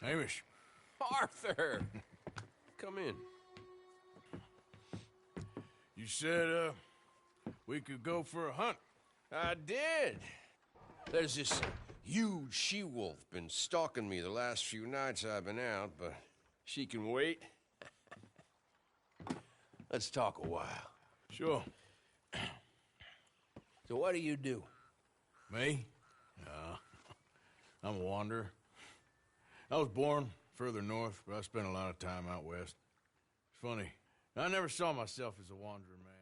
Hamish. Arthur! Come in. You said, we could go for a hunt. I did. There's this huge she-wolf been stalking me the last few nights I've been out, but she can wait. Let's talk a while. Sure. So what do you do? Me? I'm a wanderer. I was born further north, but I spent a lot of time out west. It's funny. I never saw myself as a wanderer, man.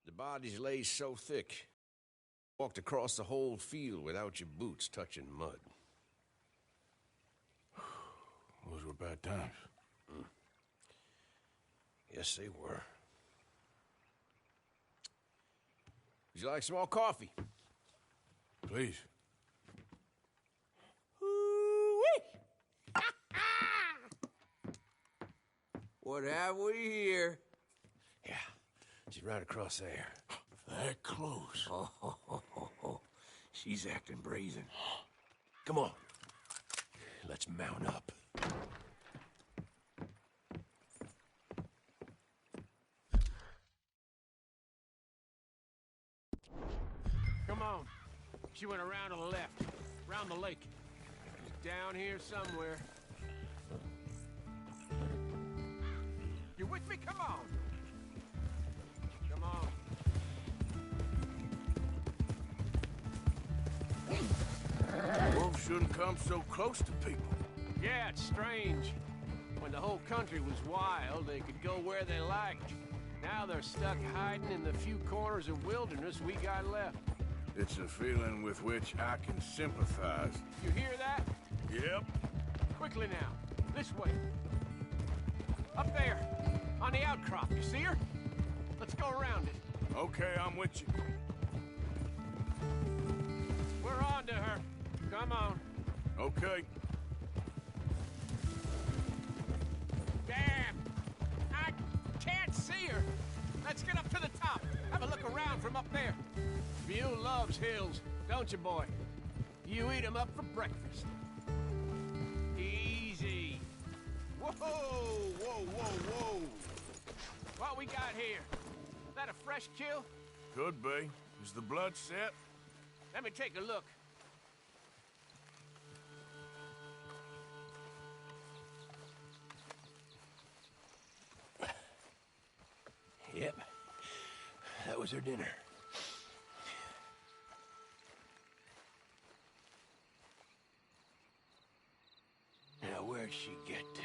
The bodies lay so thick. Walked across the whole field without your boots touching mud. Those were bad times. Yes, they were. Would you like some more coffee? Please. What have we here? Yeah, she's right across there. That close. Oh, she's acting brazen. Come on. Let's mount up. Come on. She went around to the left, around the lake. She's down here somewhere. You with me? Come on. Come on. Wolves shouldn't come so close to people. Yeah, it's strange. When the whole country was wild, they could go where they liked. Now they're stuck hiding in the few corners of wilderness we got left. It's a feeling with which I can sympathize. You hear that? Yep. Quickly now. This way. Up there. On the outcrop. You see her? Let's go around it. Okay, I'm with you. We're on to her. Come on. Okay. Damn! I can't see her! Let's get up to the top. Have a look around from up there. You loves hills, don't you, boy? You eat 'em up for breakfast. Easy. Whoa, whoa, whoa, whoa. What we got here? That a fresh kill? Could be. Is the blood set? Let me take a look. Yep. That was her dinner. Now, where'd she get to?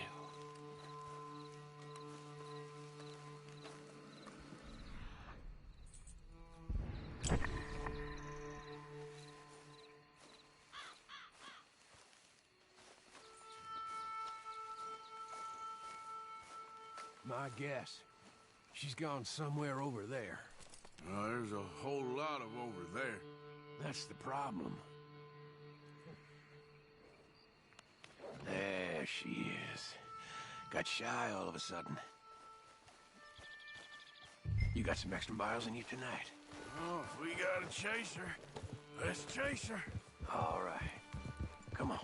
My guess. She's gone somewhere over there. There's a whole lot of over there. That's the problem. There she is. Got shy all of a sudden. You got some extra miles in you tonight? Oh, if we gotta chase her, let's chase her. All right. Come on.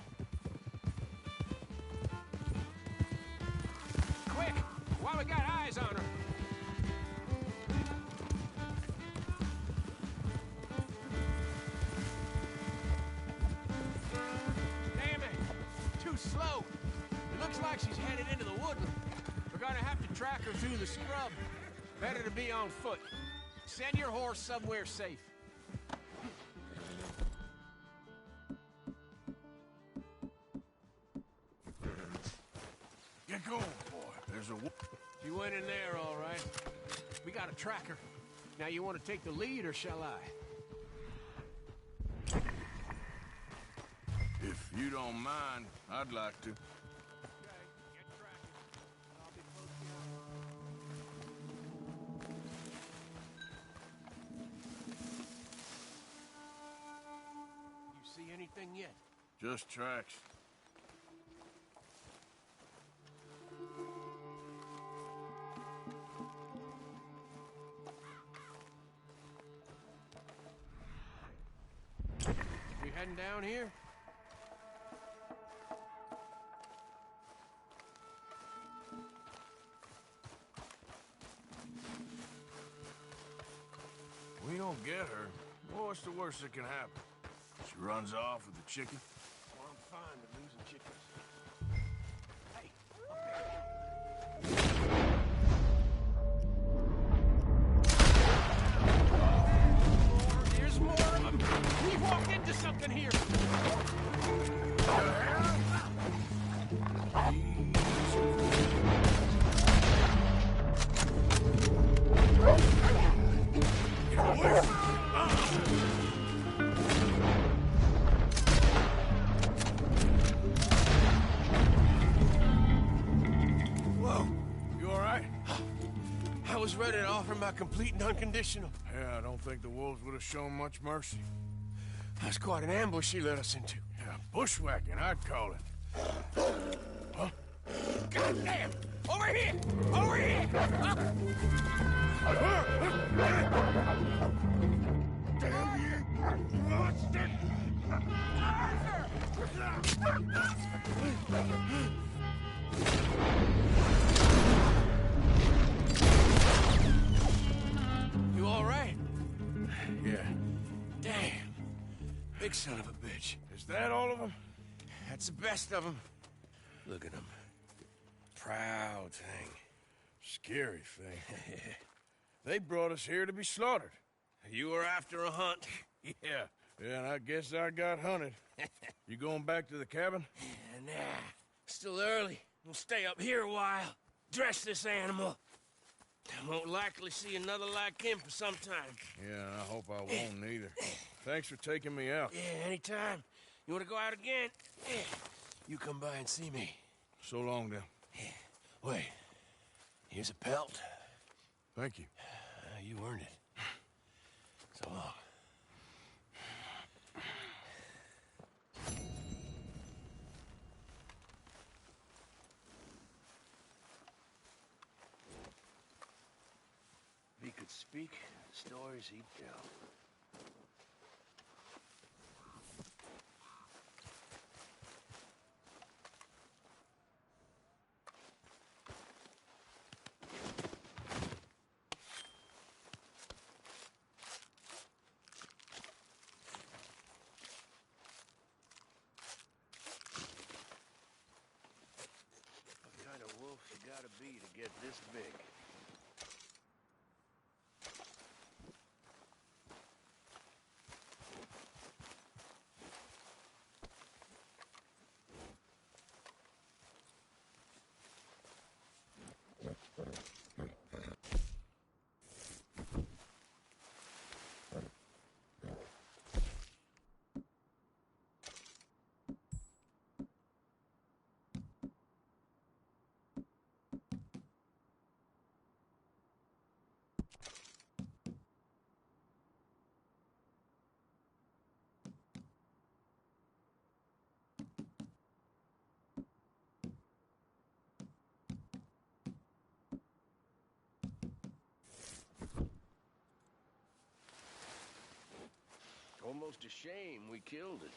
Quick! While we got eyes on her! Damn it! Too slow! It looks like she's headed into the woodland. We're gonna have to track her through the scrub. Better to be on foot. Send your horse somewhere safe. Get going, boy. There's a... She went in there, all right. We got to track her. Now, you want to take the lead, or shall I? If you don't mind, I'd like to. Okay, get tracking. I'll be close behind. You see anything yet? Just tracks. We riding down here? We don't get her. Well, what's the worst that can happen? She runs off with the chicken? Well, I'm fine with losing chickens. Hey, there's more of them. We walked into something here. Whoa, you all right? I was ready to offer my complete and unconditional. Yeah, I don't think the wolves would have shown much mercy. That's quite an ambush he led us into. Yeah, bushwhacking, I'd call it. Huh? Goddamn! Over here! Over here! Damn you! Monster! You all right? Yeah. Damn. Big son of a bitch. Is that all of them? That's the best of them. Look at him. Proud thing. Scary thing. They brought us here to be slaughtered. You were after a hunt. Yeah. Yeah, and I guess I got hunted. You going back to the cabin? Nah, still early. We'll stay up here a while. Dress this animal. I won't likely see another like him for some time. Yeah, and I hope I won't neither. Thanks for taking me out. Yeah, anytime. You want to go out again? Yeah. You come by and see me. So long, then. Wait. Here's a pelt. Thank you. You earned it. So long. If he could speak, the stories he'd tell. What kind of wolf you gotta be to get this big? Almost a shame we killed it.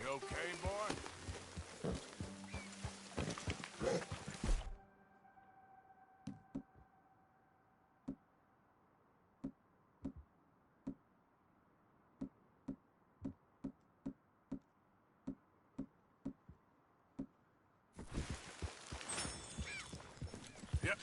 You okay, boy? Yep.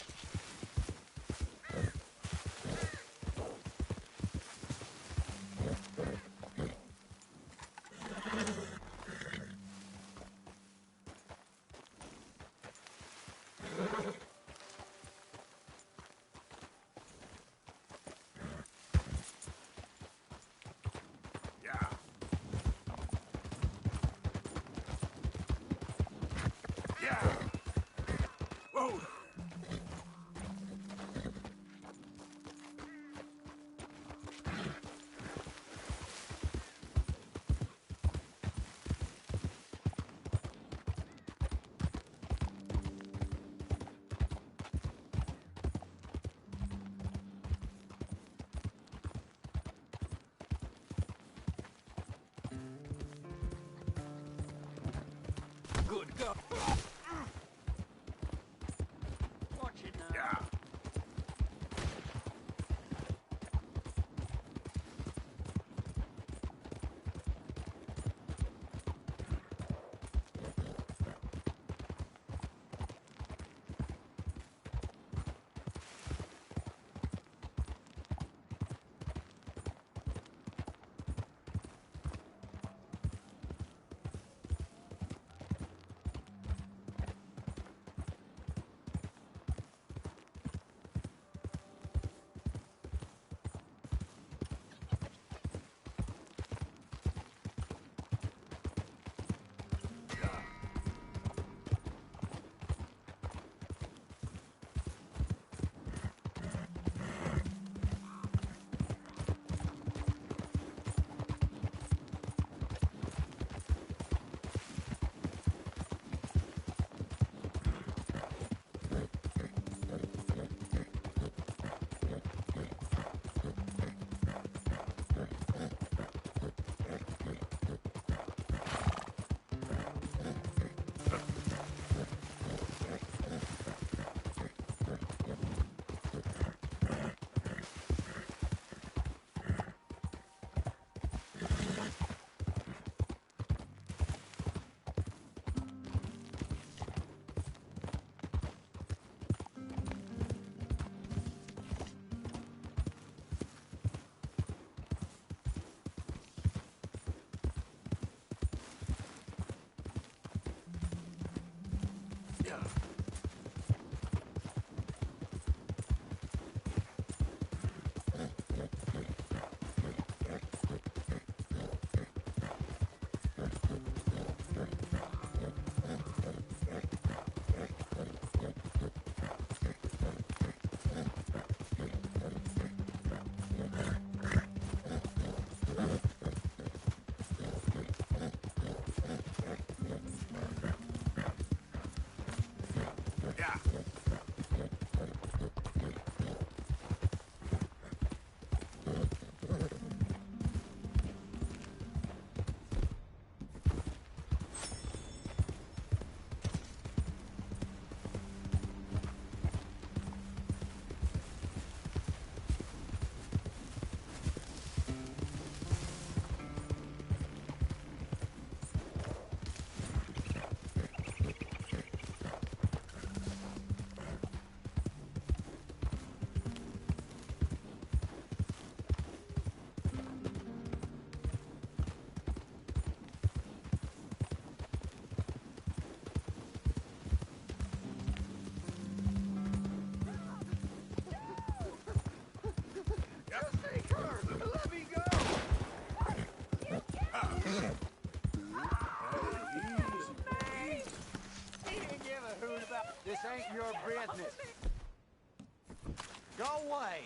Good God. Watch it now. Yeah. This ain't your business. Go away.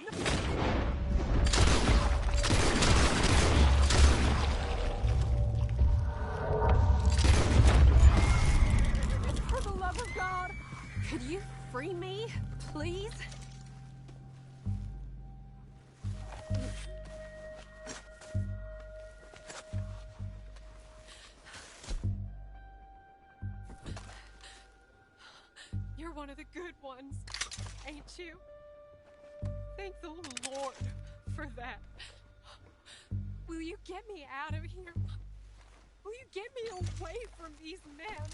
For the love of God, could you free me, please? You're one of the good ones, ain't you? Thank the Lord for that. Will you get me out of here? Will you get me away from these men?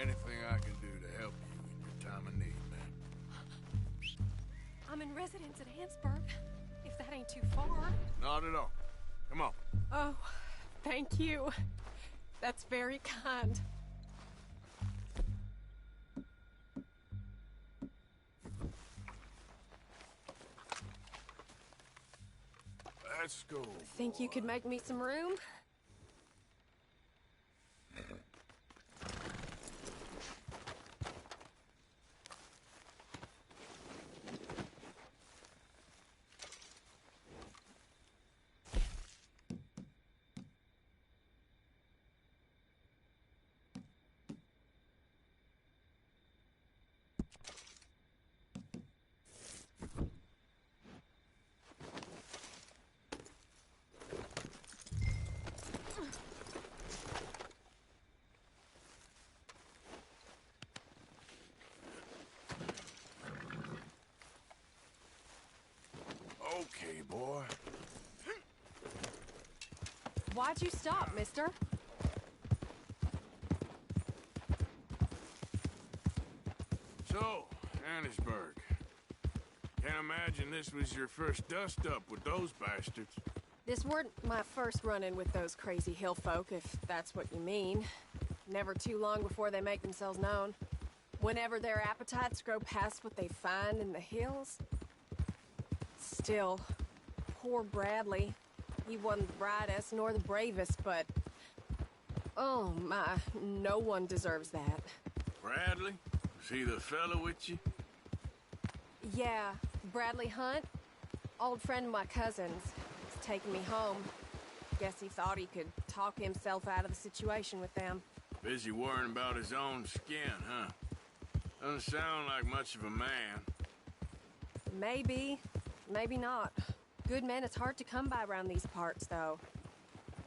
Anything I can do to help you in your time of need, man. I'm in residence at Hansburg, if that ain't too far. Not at all. Come on. Oh, thank you. That's very kind. Let's go. Think you could make me some room? Why'd you stop, mister? So, Annisburg. Can't imagine this was your first dust-up with those bastards. This weren't my first run-in with those crazy hill folk, if that's what you mean. Never too long before they make themselves known. Whenever their appetites grow past what they find in the hills. Still, poor Bradley. He wasn't the brightest nor the bravest, but... Oh my, no one deserves that. Bradley? Was he the fella with you? Yeah, Bradley Hunt. Old friend of my cousin's. He's taking me home. Guess he thought he could talk himself out of the situation with them. Busy worrying about his own skin, huh? Doesn't sound like much of a man. Maybe. Maybe not. Good men is hard to come by around these parts, though.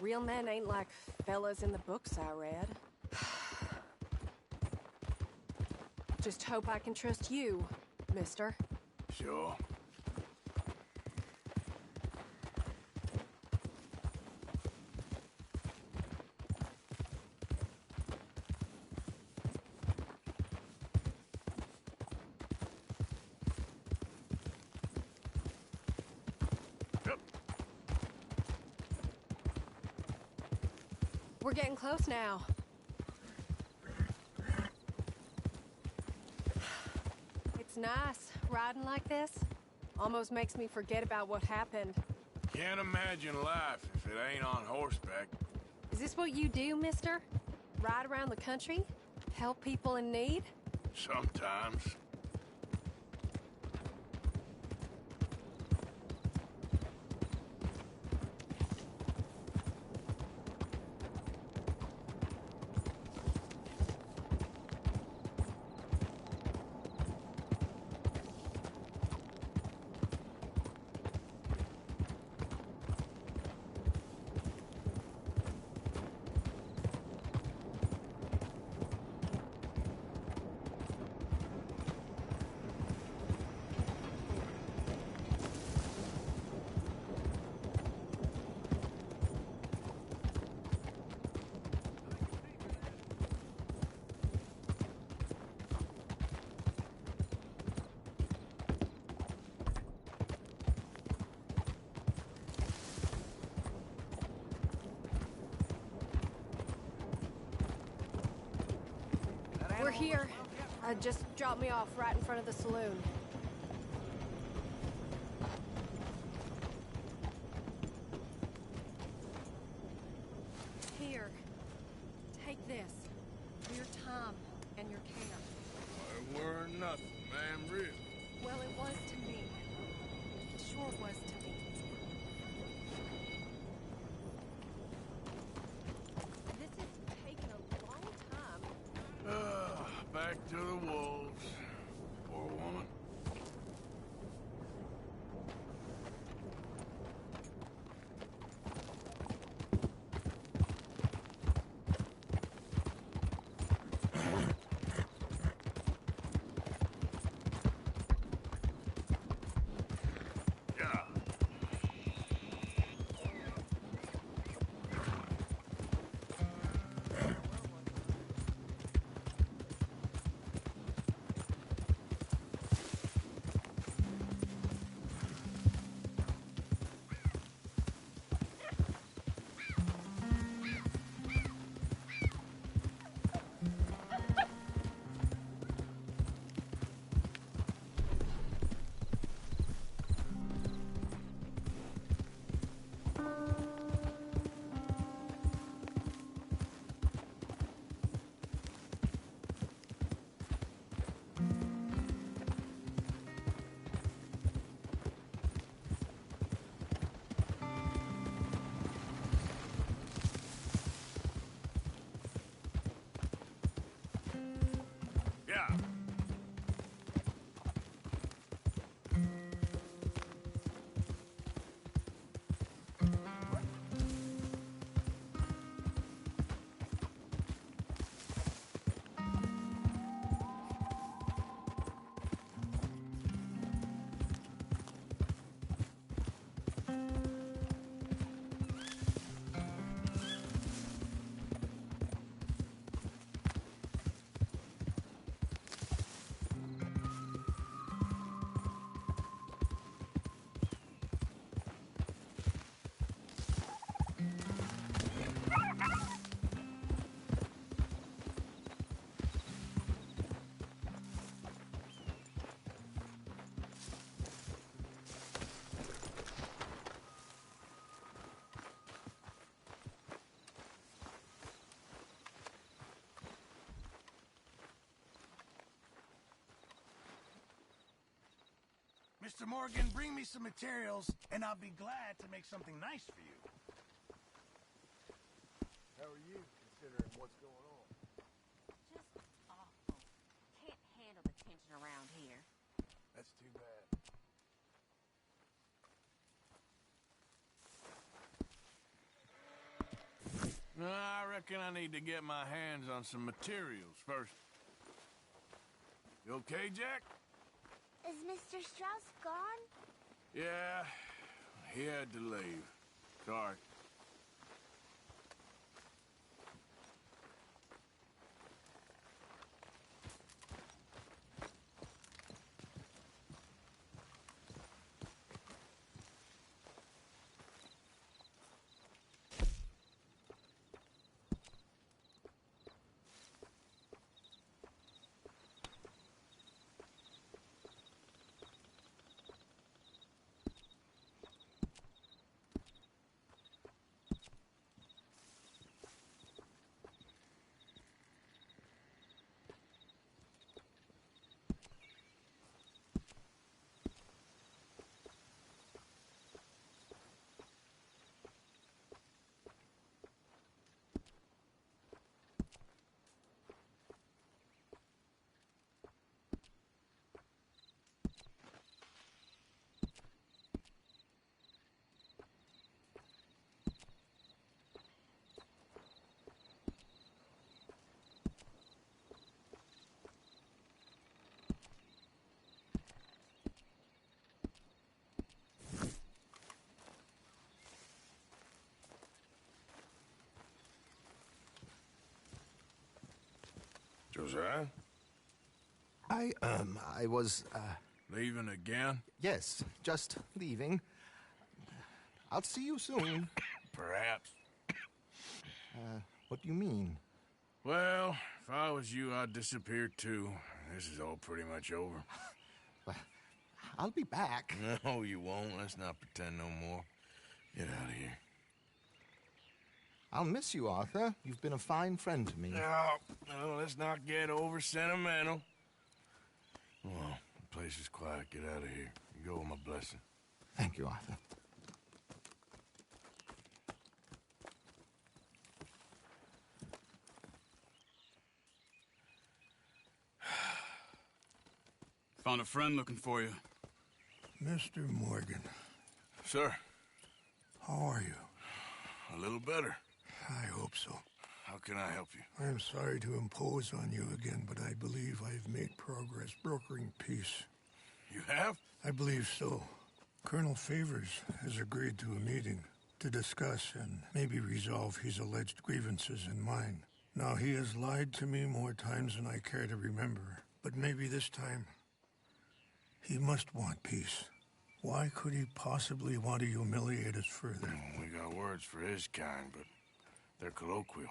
Real men ain't like fellas in the books I read. Just hope I can trust you, mister. Sure. We're getting close now. It's nice, riding like this. Almost makes me forget about what happened. Can't imagine life if it ain't on horseback. Is this what you do, mister? Ride around the country? Help people in need? Sometimes. We're here. Just drop me off right in front of the saloon. Here. Take this. For your time and your care. I weren't nothing, man, real. Well, it was to me. It sure was to me. This has taken a long time. Back to the wolves. Poor woman. Yeah. Mr. Morgan, bring me some materials, and I'll be glad to make something nice for you. How are you, considering what's going on? Just awful. Can't handle the tension around here. That's too bad. I reckon I need to get my hands on some materials first. You okay, Jack? Is Mr. Strauss gone? Yeah, he had to leave. Sorry. Josiah? I was, Leaving again? yes, just leaving. I'll see you soon. Perhaps. What do you mean? Well, if I was you, I'd disappear too. This is all pretty much over. Well, I'll be back. No, you won't. Let's not pretend no more. Get out of here. I'll miss you, Arthur. You've been a fine friend to me. No, let's not get over sentimental. Well, the place is quiet. Get out of here. You go with my blessing. Thank you, Arthur. Found a friend looking for you. Mr. Morgan, Sir, how are you? a little better. I hope so. How can I help you? I'm sorry to impose on you again, but I believe I've made progress brokering peace. You have? I believe so. Colonel Favors has agreed to a meeting to discuss and maybe resolve his alleged grievances and mine. Now, he has lied to me more times than I care to remember, but maybe this time he must want peace. Why could he possibly want to humiliate us further? We got words for his kind, but they're colloquial.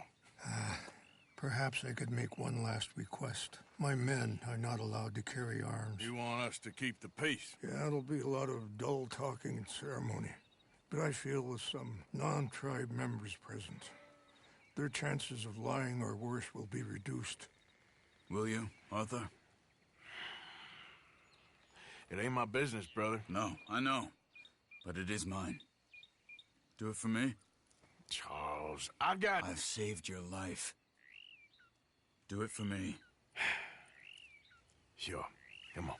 Perhaps I could make one last request. My men are not allowed to carry arms. You want us to keep the peace? Yeah, it'll be a lot of dull talking and ceremony. But I feel with some non-tribe members present, their chances of lying or worse will be reduced. Will you, Arthur? It ain't my business, brother. No, I know. But it is mine. Do it for me? Charles, I've saved your life. Do it for me. Sure. Come on.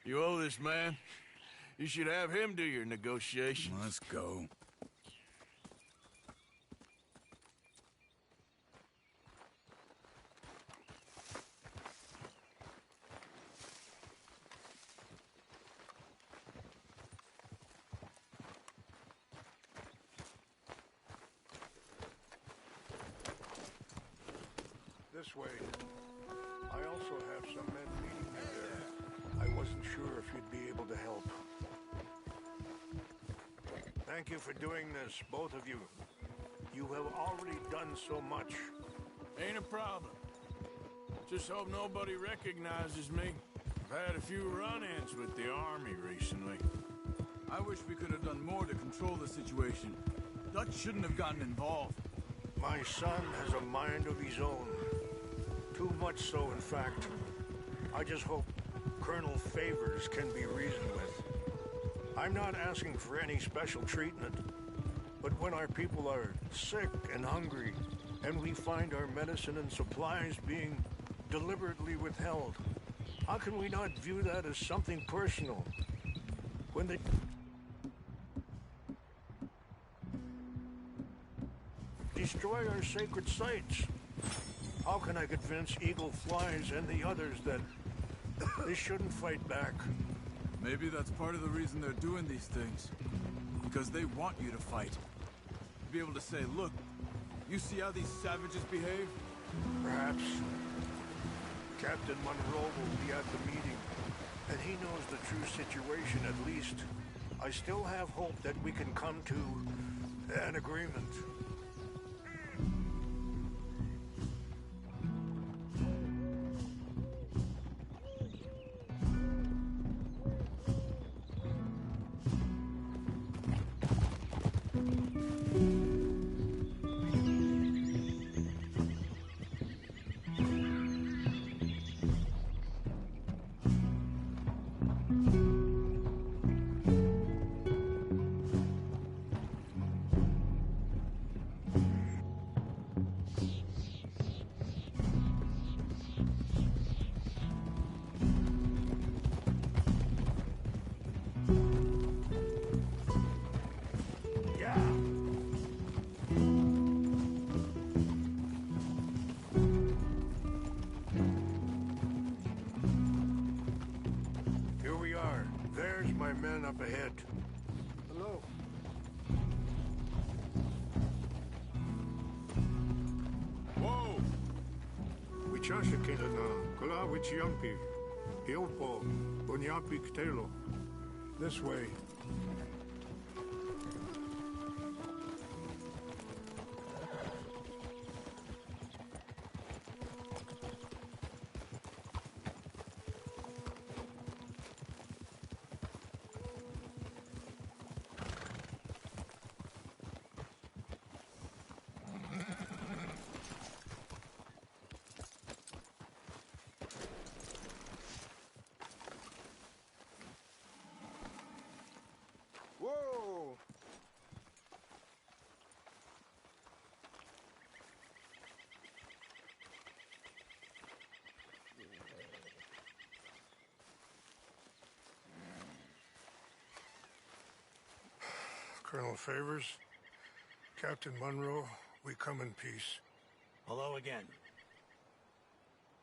You owe this man. You should have him do your negotiations. Let's go. This way. I also have some men meeting me there. I wasn't sure if you'd be able to help. Thank you for doing this, both of you. You have already done so much. Ain't a problem. Just hope nobody recognizes me. I've had a few run-ins with the army recently. I wish we could have done more to control the situation. Dutch shouldn't have gotten involved. My son has a mind of his own. Too much so, in fact. I just hope Colonel Favors can be reasoned with. I'm not asking for any special treatment, but when our people are sick and hungry, and we find our medicine and supplies being deliberately withheld, how can we not view that as something personal? When they destroy our sacred sites, how can I convince Eagle Flies and the others that they shouldn't fight back? Maybe that's part of the reason they're doing these things. Because they want you to fight. To be able to say, look, you see how these savages behave? Perhaps. Captain Monroe will be at the meeting, and he knows the true situation at least. I still have hope that we can come to an agreement. Here we are. There's my men up ahead. Hello. Whoa! Wichashakina na kula wichiampi. Hilpo bunyapi ktelo. This way. Whoa! Colonel Favors, Captain Monroe, we come in peace. Hello again.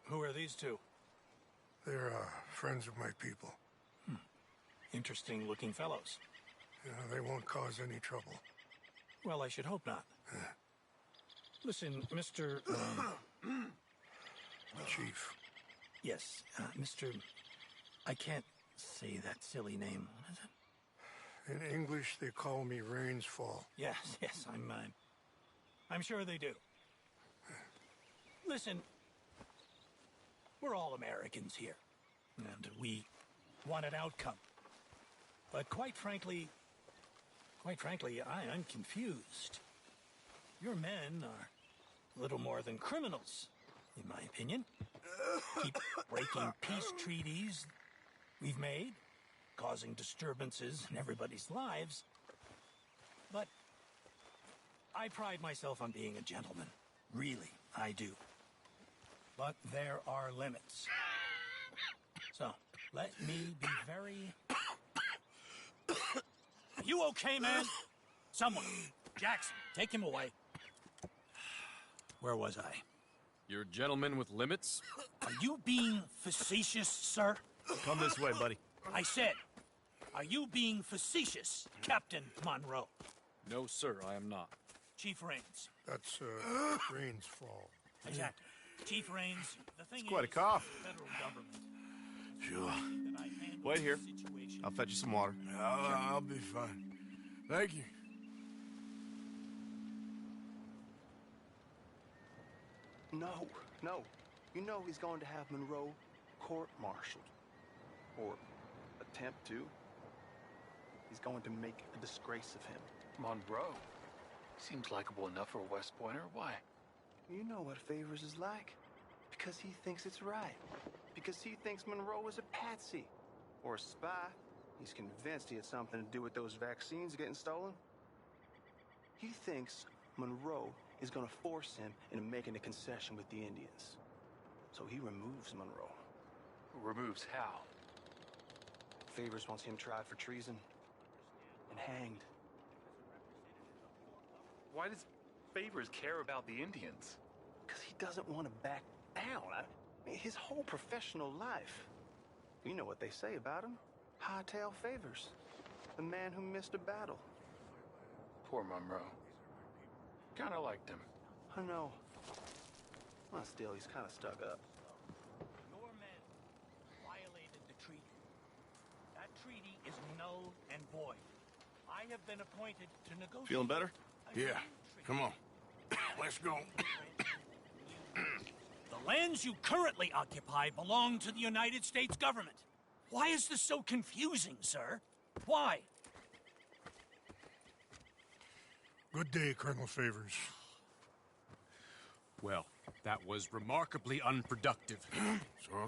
Who are these two? They're friends of my people. Interesting looking fellows. They won't cause any trouble. Well, I should hope not. Listen, Mr. Chief. Yes, Mr. I can't say that silly name. What is it? In English, they call me Rains Fall. Yes, I'm sure they do. Listen, we're all Americans here, and we want an outcome. But quite frankly, I'm confused. Your men are a little more than criminals, in my opinion. Keep breaking peace treaties we've made, causing disturbances in everybody's lives. But I pride myself on being a gentleman. Really, I do. But there are limits. So, let me be very... Are you okay, man? Someone. Jackson, take him away. Where was I? You're a gentleman with limits? Are you being facetious, sir? Come this way, buddy. I said, are you being facetious, Captain Monroe? No, sir, I am not. Chief Rains. That's, Rains Fall. Exactly. Chief Rains, the thing It's quite a is, cough. the federal government. Sure. Wait here. I'll fetch you some water. I'll be fine. Thank you. No. You know he's going to have Monroe court-martialed. Or attempt to. He's going to make a disgrace of him. Monroe? Seems likable enough for a West Pointer. Why? You know what Favors is like. Because he thinks it's right. Because he thinks Monroe is a patsy. Or a spy. He's convinced he had something to do with those vaccines getting stolen. He thinks Monroe is gonna force him into making a concession with the Indians. So he removes Monroe. Removes how? Favors wants him tried for treason and hanged. Why does Favors care about the Indians? Because he doesn't want to back down. I mean, his whole professional life. You know what they say about him. Hightail Favors. The man who missed a battle. Poor Monroe. Kinda liked him. I know. Well, still, he's kind of stuck up. Your men violated the treaty. That treaty is null and void. I have been appointed to negotiate. Feeling better? Yeah. Come on. Let's go. The lands you currently occupy belong to the United States government. Why is this so confusing, sir? Why? Good day, Colonel Favors. Well, that was remarkably unproductive.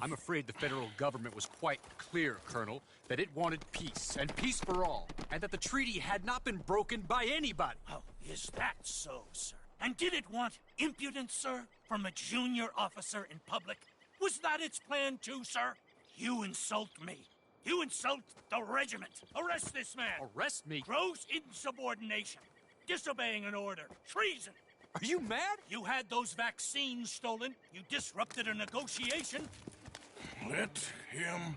I'm afraid the federal government was quite clear, Colonel, that it wanted peace, and peace for all, and that the treaty had not been broken by anybody. Oh, is that so, sir? And did it want impudence, sir, from a junior officer in public? Was that its plan too, sir? You insult me. You insult the regiment. Arrest this man. Arrest me? Gross insubordination. Disobeying an order. Treason. Are you mad? You had those vaccines stolen. You disrupted a negotiation. Let him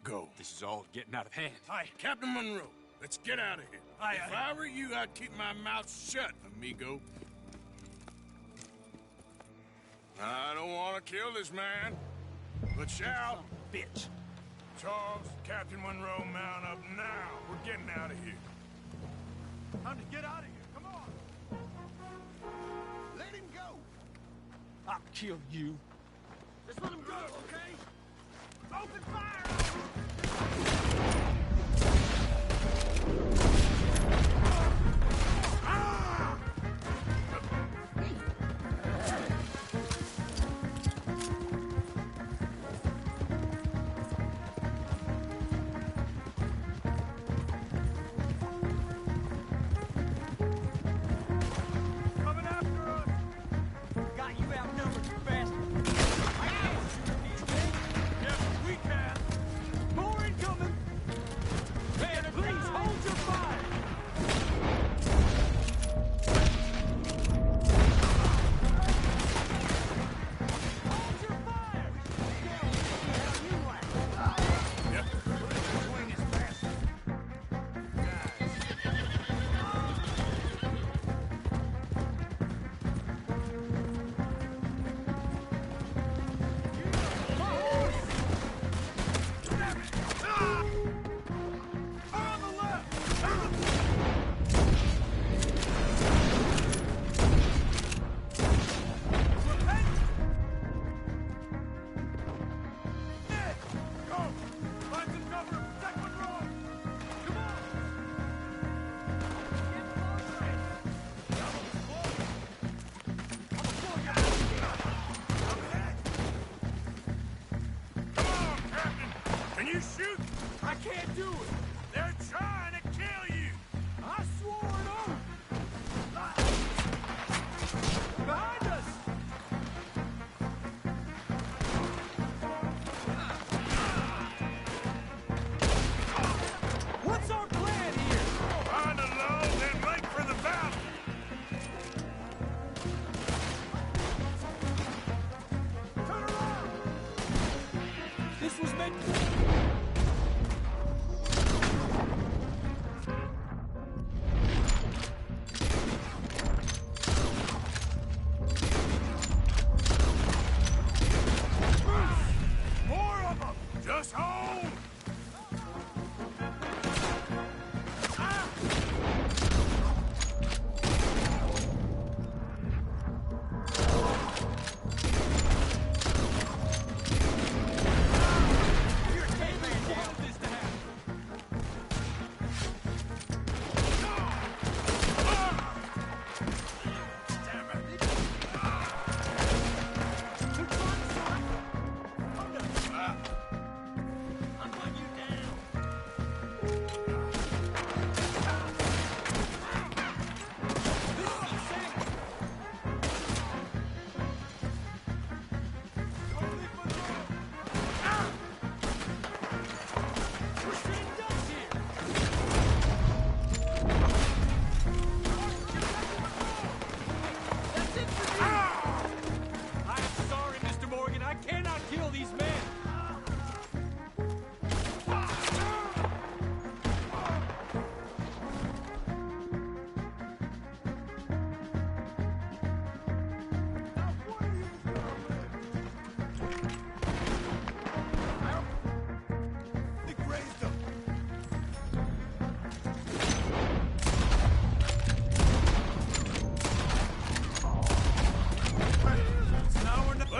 go. This is all getting out of hand. Captain Monroe, let's get out of here. If I were you, I'd keep my mouth shut, amigo. I don't want to kill this man, but shall. Bitch. Charles, Captain Monroe, mount up now. We're getting out of here. Time to get out of here. Come on. Let him go. I'll kill you. Just let him go, okay? Open fire!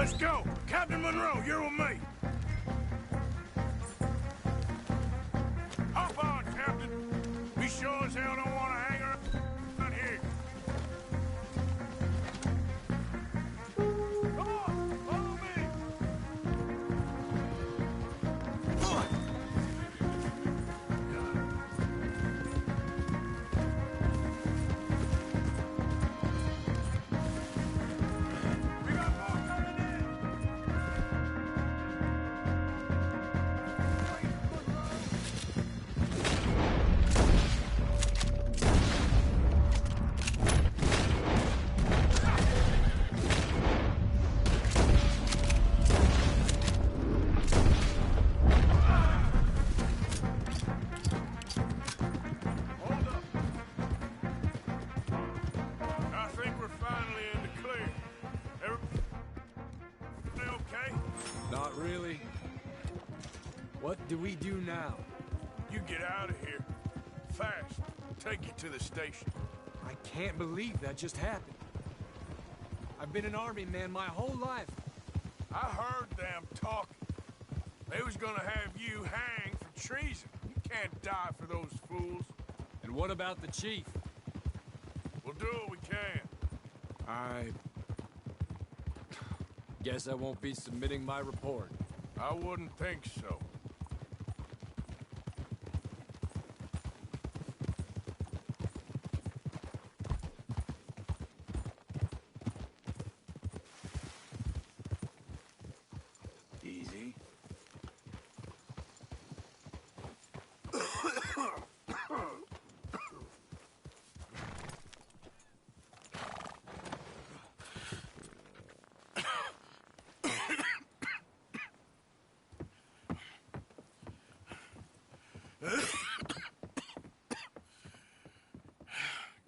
Let's go! Captain Monroe, you're with me! Hop on, Captain! We sure as hell don't want to hang around here. Come on, follow me! We got more coming in! Hold up. I think we're finally in the clear. Everybody okay? Not really. What do we do now? You get out of here. Fast. Take you to the station. I can't believe that just happened. I've been an army man my whole life. I heard them talking. They was gonna have you hanged for treason. You can't die for those fools. And what about the chief? We'll do what we can. I guess I won't be submitting my report. I wouldn't think so. Easy.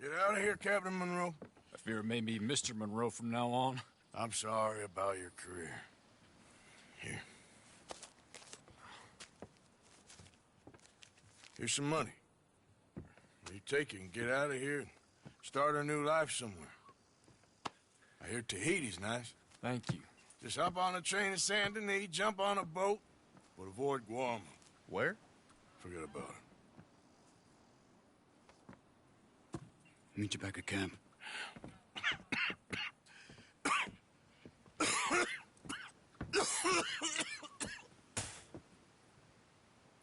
Get out of here, Captain Monroe. I fear it may be Mr. Monroe from now on. I'm sorry about your career. Here. Here's some money. You take it and get out of here and start a new life somewhere. I hear Tahiti's nice. Thank you. Just hop on a train to Saint Denis, jump on a boat, but avoid Guam. Where? Forget about it. Meet you back at camp.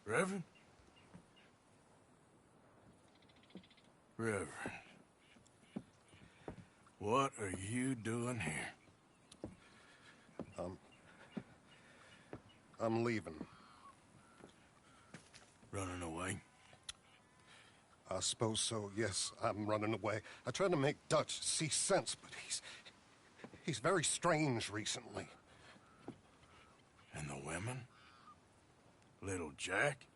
Reverend? Reverend. What are you doing here? I'm leaving. Running away? I suppose so, yes. I'm running away. I tried to make Dutch see sense, but he's very strange recently. And the women? Little Jack?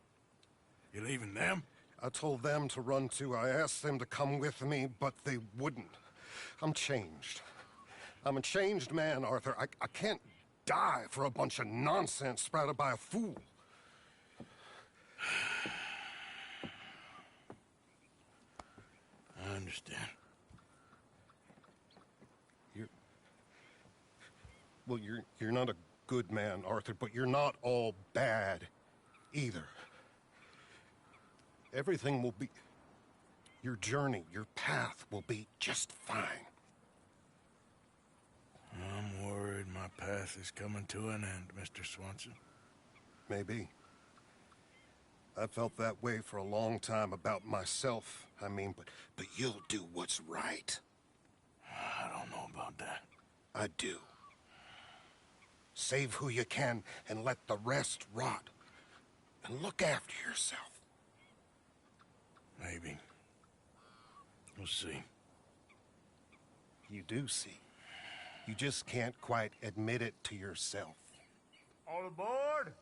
You leaving them? I told them to run too. I asked them to come with me, but they wouldn't. I'm changed. I'm a changed man, Arthur. I can't die for a bunch of nonsense sprouted by a fool. I understand. You're not a good man, Arthur, but you're not all bad either. Everything will be... Your journey, your path will be just fine. I'm worried my path is coming to an end, Mr. Swanson. Maybe. I felt that way for a long time about myself, I mean, but you'll do what's right. I don't know about that. I do. Save who you can and let the rest rot. And look after yourself. Maybe. We'll see. You do see. You just can't quite admit it to yourself. All aboard?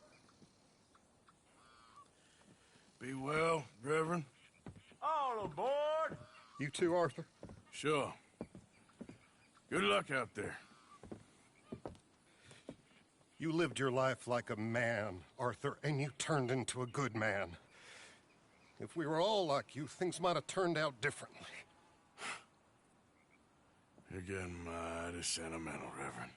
Be well, Reverend. All aboard! You too, Arthur? Sure. Good luck out there. You lived your life like a man, Arthur, and you turned into a good man. If we were all like you, things might have turned out differently. You're getting mighty sentimental, Reverend.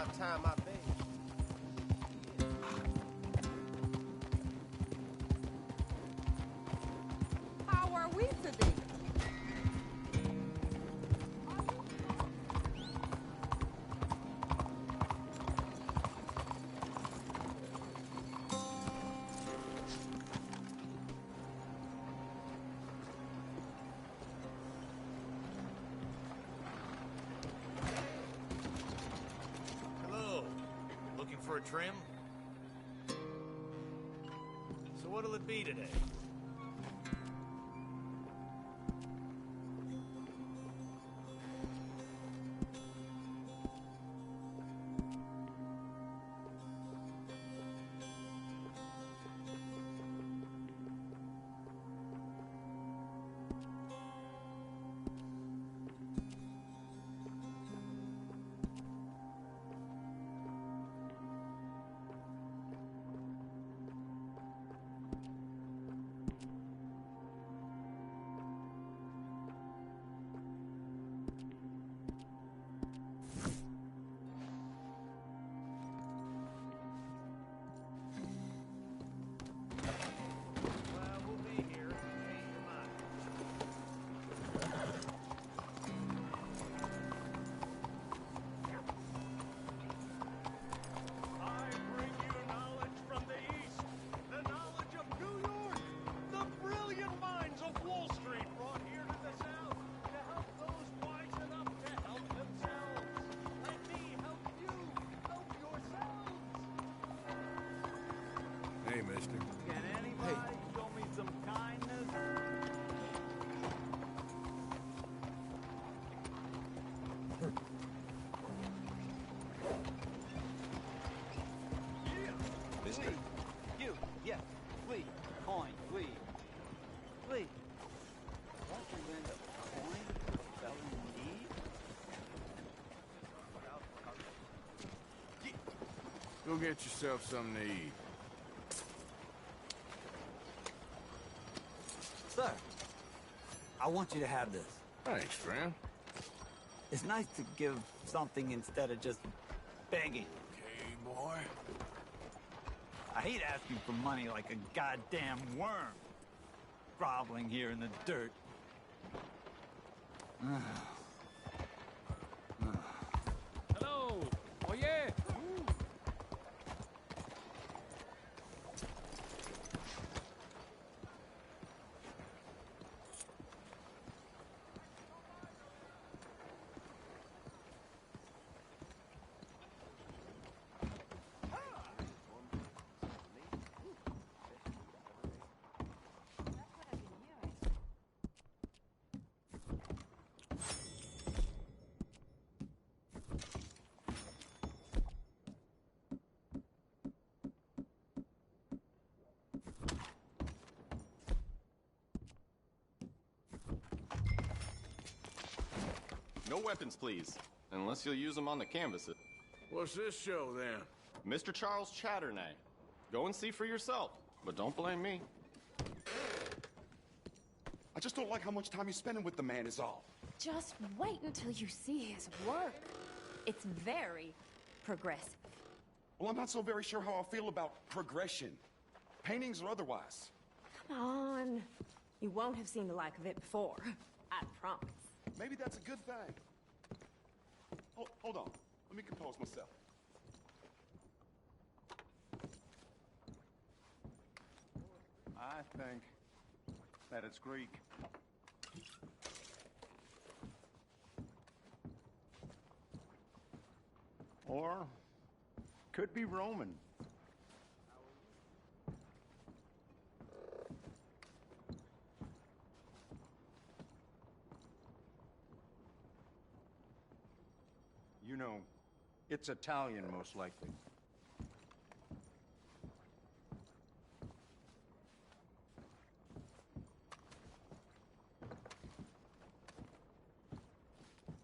about time I paid. How are we to be? Hello. Looking for a trim? So what'll it be today? Hey, mister. Can anybody show me some kindness? Mister. Please. You, yes, please. Coin, please. Please. Won't you lend a coin to a fellow in need? Go get yourself something to eat. Sir, I want you to have this. Thanks, friend. It's nice to give something instead of just begging. Okay, boy. I hate asking for money like a goddamn worm. Groveling here in the dirt. Hello. Oh, yeah. No weapons, please. Unless you'll use them on the canvases. What's this show, then? Mr. Charles Chatternay. Go and see for yourself, but don't blame me. I just don't like how much time you're spending with the man is all. Just wait until you see his work. It's very progressive. Well, I'm not so very sure how I feel about progression. Paintings or otherwise. Come on. You won't have seen the like of it before. I promise. Maybe that's a good thing. Hold on. Let me compose myself. I think that it's Greek. Or could be Roman. You know, it's Italian, most likely.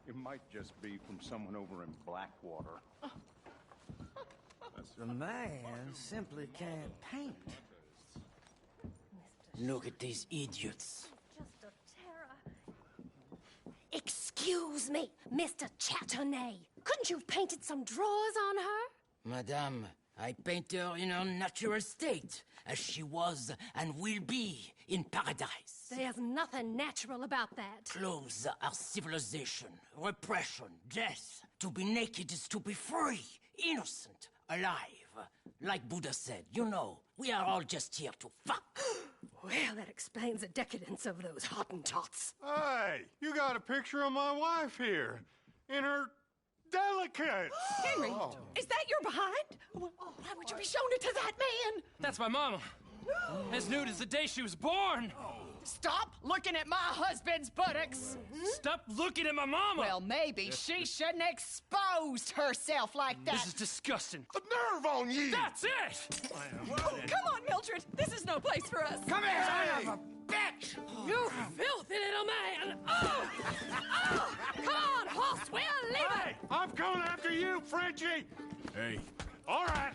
It might just be from someone over in Blackwater. The man simply can't paint. Look at these idiots. Just a terror. Excuse me, Mr. Chatternay. Couldn't you have painted some drawers on her? Madame, I paint her in her natural state, as she was and will be in paradise. There's nothing natural about that. Clothes are civilization, repression, death. To be naked is to be free, innocent, alive. Like Buddha said, you know, we are all just here to fuck. Well, that explains the decadence of those Hottentots. Hey, you got a picture of my wife here. In her delicates. Henry, is that your behind? Why would you be showing it to that man? That's my mama. As nude as the day she was born. Stop looking at my husband's buttocks. Stop looking at my mama. Well, maybe she shouldn't have exposed herself like that. This is disgusting. A nerve on you. That's it. Come on, Mildred. This is no place for us. Come here, son of a bitch. You filthy little man. Oh! Oh! Come on, horse. We'll leave Hey, I'm coming after you, Frenchie. Hey. All right.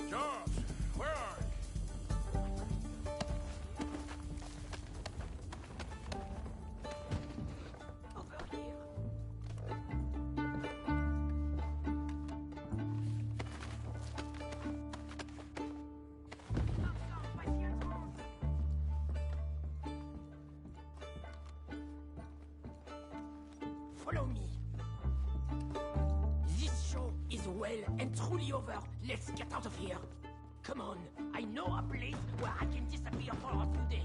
Charles, where are Follow me. This show is well and truly over. Let's get out of here. Come on, I know a place where I can disappear for a few days.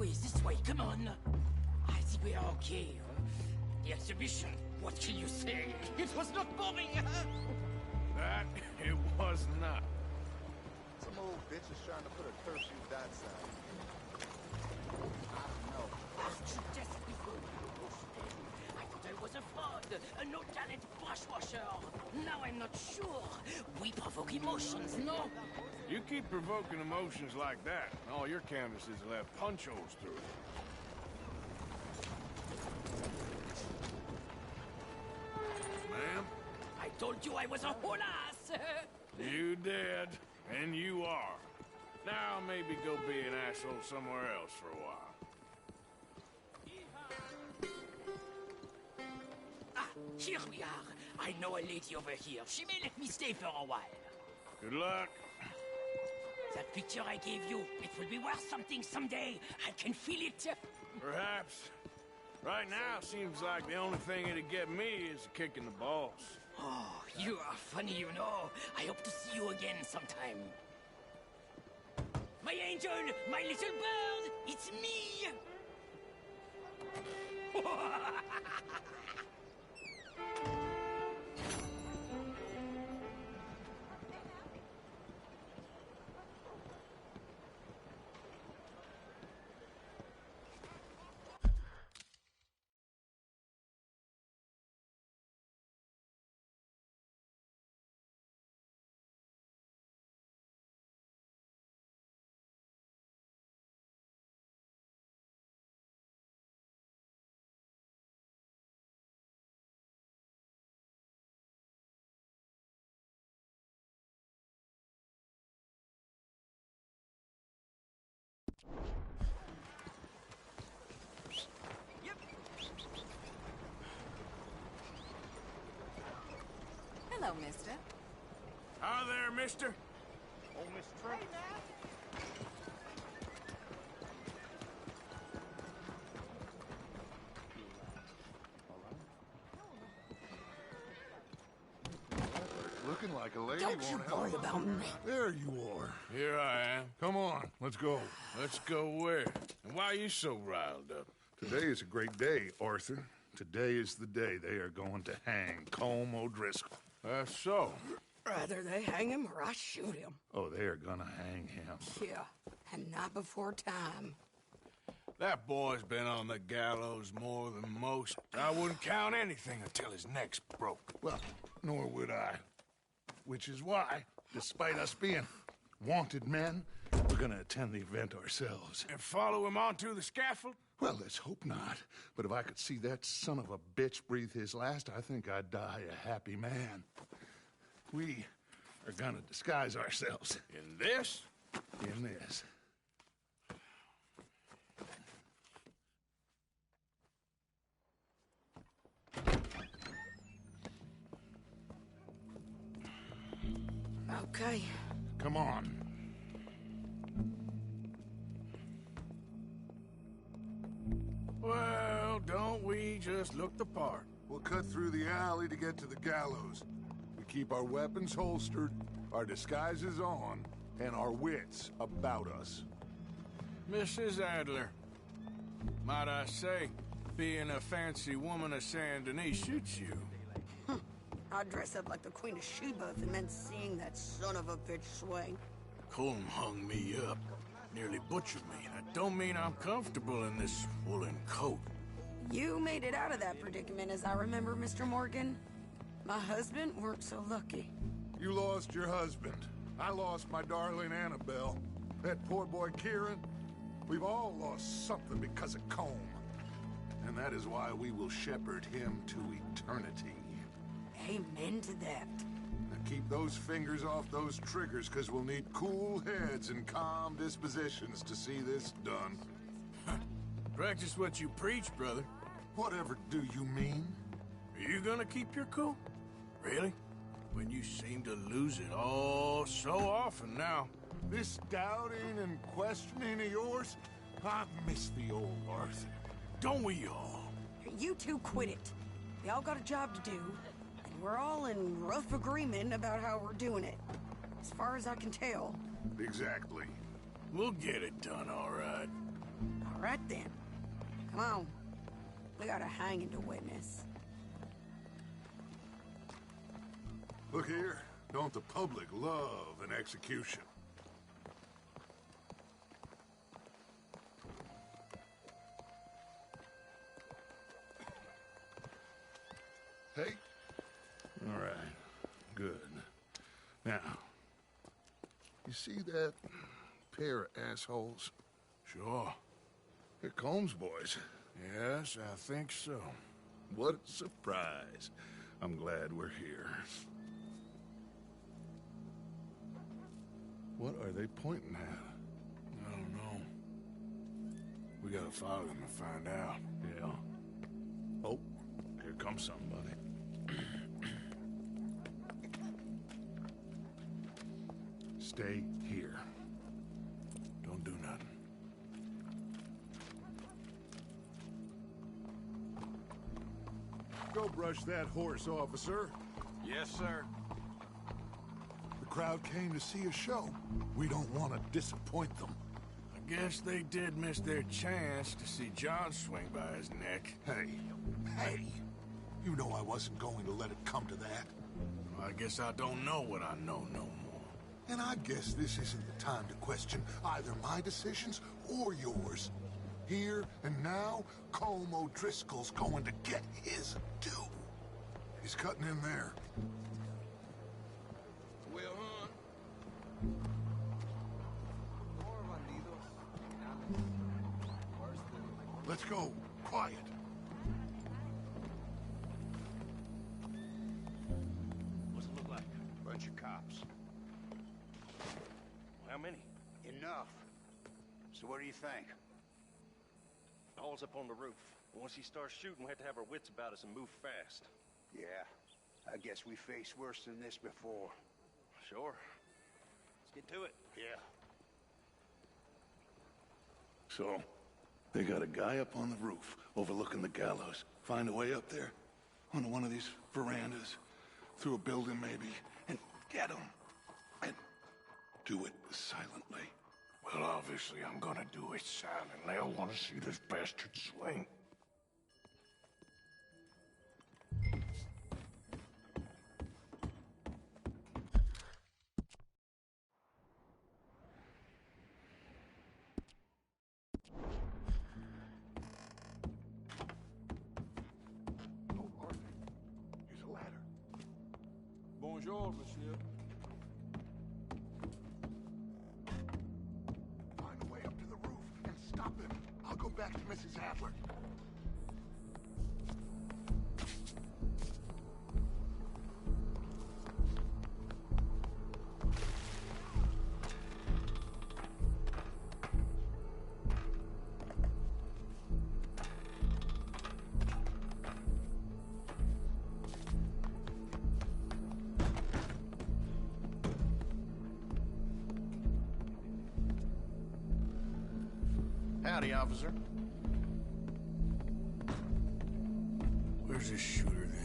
This way, come on. I think we are okay. The exhibition, what can you say? It was not boring. that? It was not. Some old bitch is trying to put a curfew that side. I don't know. I thought I was a fraud, a no-talent brushwasher. Now I'm not sure. We provoke emotions, no? You keep provoking emotions like that, and all your canvases will have punch holes through it. Ma'am? I told you I was a whole ass. You did, and you are. Now maybe go be an asshole somewhere else for a while. Ah, here we are. I know a lady over here. She may let me stay for a while. Good luck. That picture I gave you, it will be worth something someday. I can feel it. Perhaps. Right now, seems like the only thing it'd get me is a kick in the balls. Oh, you are funny, you know. I hope to see you again sometime. My angel, my little bird, it's me! Hello, mister. Hi there, mister. Oh, Miss Trent. Looking like a lady Don't you worry about me. There you are. Here I am. Come on, let's go. Let's go where? And why are you so riled up? Today is a great day, Arthur. Today is the day they are going to hang Colm O'Driscoll. That's so. Rather they hang him or I shoot him. Oh, they are gonna hang him. Yeah, and not before time. That boy's been on the gallows more than most. I wouldn't count anything until his neck's broke. Well, nor would I. Which is why, despite us being wanted men, we're gonna attend the event ourselves. And follow him onto the scaffold? Well, let's hope not. But if I could see that son of a bitch breathe his last, I think I'd die a happy man. We are gonna disguise ourselves. In this? In this. Okay. Come on. Well, don't we just look the part? We'll cut through the alley to get to the gallows. We keep our weapons holstered, our disguises on, and our wits about us. Mrs. Adler, might I say, being a fancy woman of Saint Denis suits you. I'd dress up like the Queen of Sheba and then seeing that son of a bitch swing. Colm hung me up, nearly butchered me. That don't mean I'm comfortable in this woolen coat. You made it out of that predicament, as I remember, Mr. Morgan. My husband weren't so lucky. You lost your husband. I lost my darling Annabelle. That poor boy Kieran. We've all lost something because of Colm. And that is why we will shepherd him to eternity. Amen to that. Now keep those fingers off those triggers, because we'll need cool heads and calm dispositions to see this done. Practice what you preach, brother. Whatever do you mean? Are you gonna keep your cool? Really? When you seem to lose it all so often now. This doubting and questioning of yours, I miss the old Arthur. Don't we all? You two quit it. We all got a job to do, and we're all in rough agreement about how we're doing it. As far as I can tell. Exactly. We'll get it done, all right. All right, then. Come on. We got a hanging to witness. Look here. Don't the public love an execution? Hey. All right. Good. Now, you see that pair of assholes? Sure. They're Combs boys. Yes, I think so. What a surprise. I'm glad we're here. What are they pointing at? I don't know. We gotta follow them and find out. Yeah. Oh, here comes somebody. Stay here. Don't do nothing. Go brush that horse, officer. Yes, sir. The crowd came to see a show. We don't want to disappoint them. I guess they did miss their chance to see John swing by his neck. Hey, you know I wasn't going to let it come to that. Well, I guess I don't know what I know no more. And I guess this isn't the time to question either my decisions or yours. Here and now, Colm O'Driscoll's going to get his due. He's cutting in there. Will Hunt. Let's go. Quiet. What's it look like? Bunch of cops. How many? Enough. So what do you think? All's up on the roof. Once he starts shooting, we have to have our wits about us and move fast. Yeah, I guess we faced worse than this before. Sure. Let's get to it. Yeah. So, they got a guy up on the roof overlooking the gallows. Find a way up there, onto one of these verandas, through a building maybe, and get him. And do it silently. Well, obviously, I'm gonna do it silently. I want to see this bastard swing. Bonjour, monsieur. Find a way up to the roof and stop him. I'll go back to Mrs. Adler. Howdy, officer. Where's this shooter then?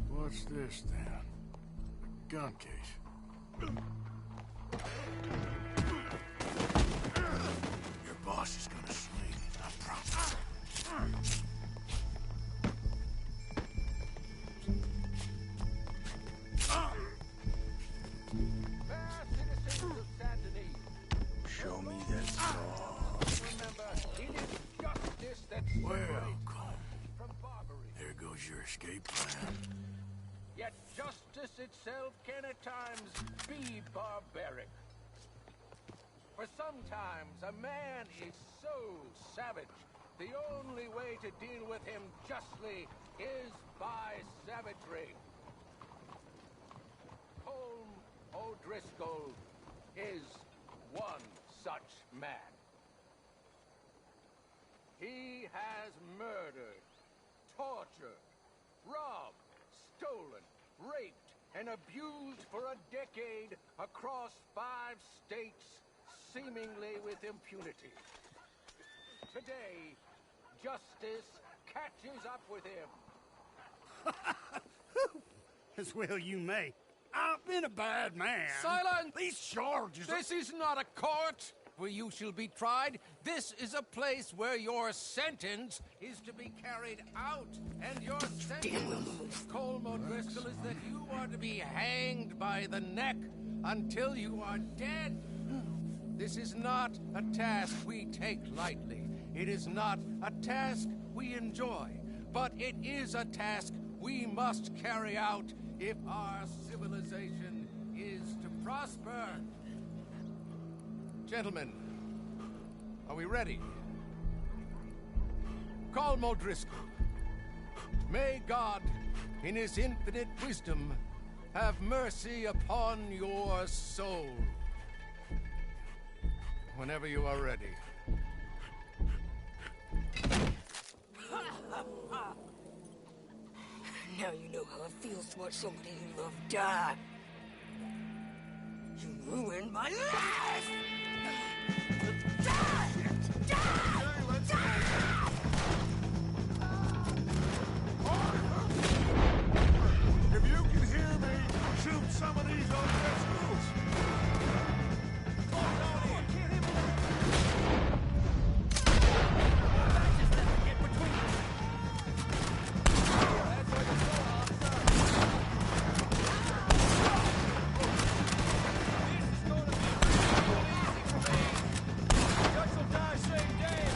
What's this, then? A gun case. Your boss is gonna swing, I promise. Show me that saw. Welcome. There goes your escape plan. Yet justice itself can at times be barbaric. For sometimes a man is so savage, the only way to deal with him justly is by savagery. Colm O'Driscoll is one such man. He has murdered, tortured, robbed, stolen, raped, and abused for a decade across 5 states, seemingly with impunity. Today, justice catches up with him. As well you may. I've been a bad man. Silence! These charges... This is not a court where you shall be tried. This is a place where your sentence is to be carried out. And your sentence, Colm O'Driscoll, is that you are to be hanged by the neck until you are dead. This is not a task we take lightly. It is not a task we enjoy. But it is a task we must carry out if our civilization is to prosper. Gentlemen, are we ready? Colm O'Driscoll, may God, in his infinite wisdom, have mercy upon your soul. Whenever you are ready. Now you know how it feels to watch somebody you love die. You ruined my life! Die! Die! Die! If you can hear me, shoot some of these O'Driscolls. Same day.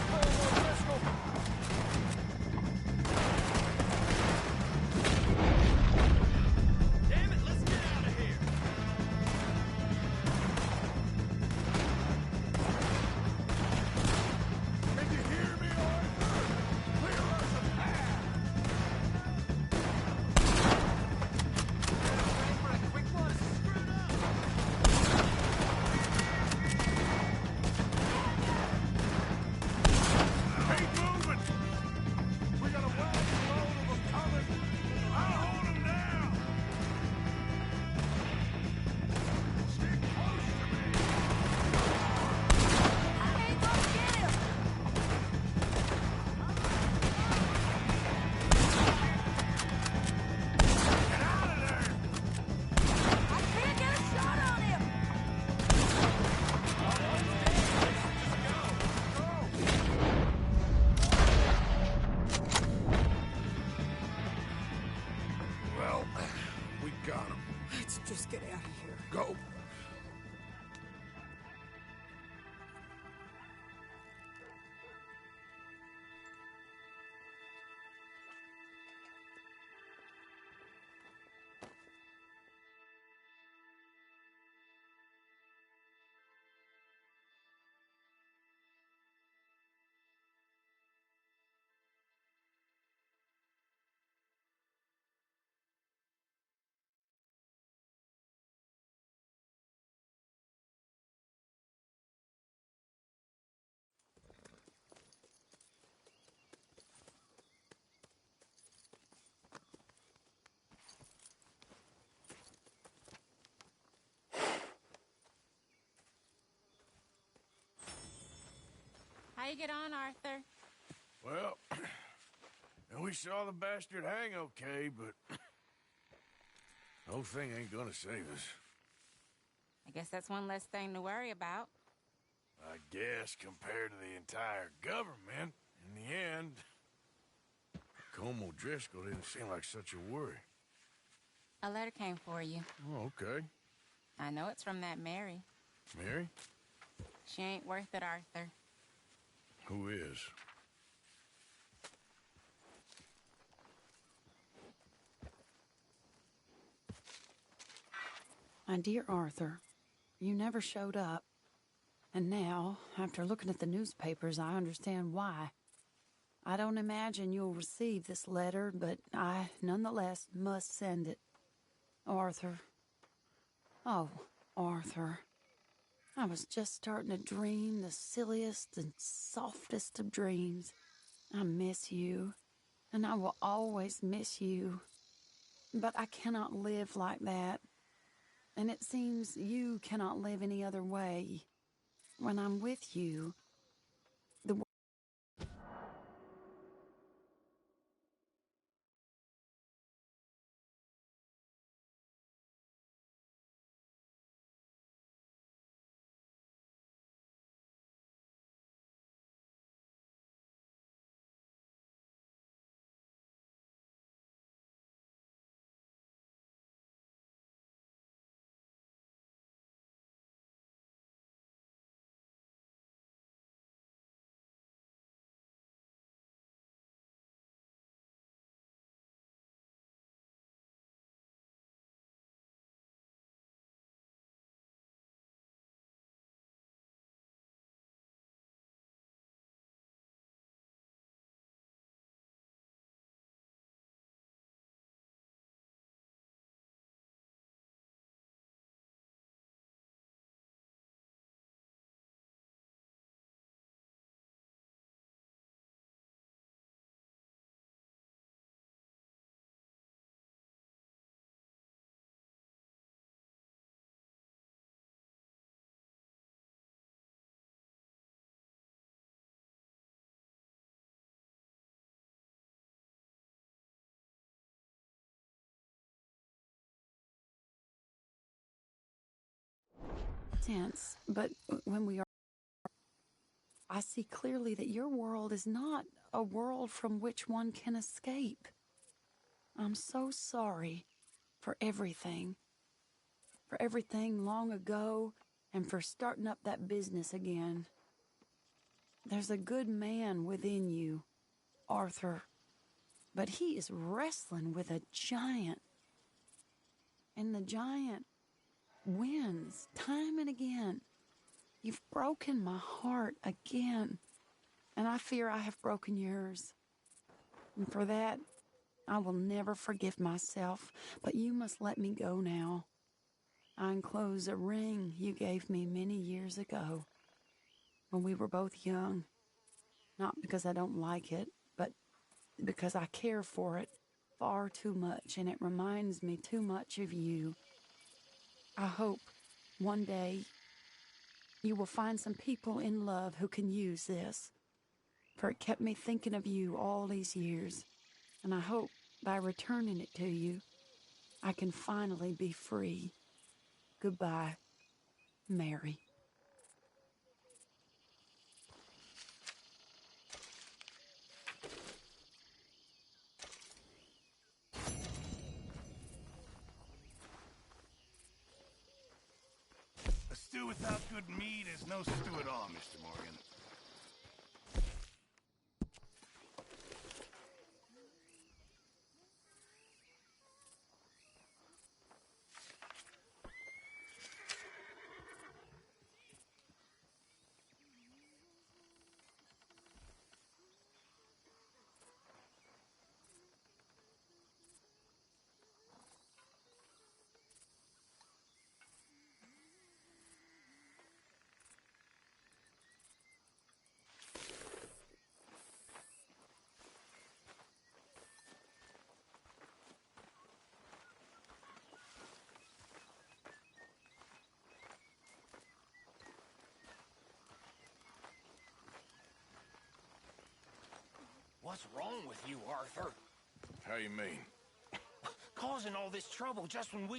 you get on, Arthur? Well, and we saw the bastard hang okay, but the whole thing ain't gonna save us. I guess that's one less thing to worry about. I guess compared to the entire government, in the end, Colm O'Driscoll didn't seem like such a worry. A letter came for you. Oh, okay. I know it's from that Mary. Mary? She ain't worth it, Arthur. Who is? My dear Arthur, you never showed up. And now, after looking at the newspapers, I understand why. I don't imagine you'll receive this letter, but I, nonetheless, must send it. Arthur. Oh, Arthur. I was just starting to dream the silliest and softest of dreams. I miss you, and I will always miss you. But I cannot live like that. And it seems you cannot live any other way. When I'm with you, the sense, but when we are, I see clearly that your world is not a world from which one can escape. I'm so sorry for everything long ago, and for starting up that business again. There's a good man within you, Arthur, but he is wrestling with a giant. And the giant wins time and again. You've broken my heart again, and I fear I have broken yours. And for that, I will never forgive myself, but you must let me go now. I enclose a ring you gave me many years ago, when we were both young. Not because I don't like it, but because I care for it far too much, and it reminds me too much of you. I hope one day you will find some people in love who can use this, for it kept me thinking of you all these years, and I hope by returning it to you, I can finally be free. Goodbye, Mary. A stew without good meat is no stew at all, Mr. Morgan. What's wrong with you, Arthur? How you mean? Causing all this trouble just when we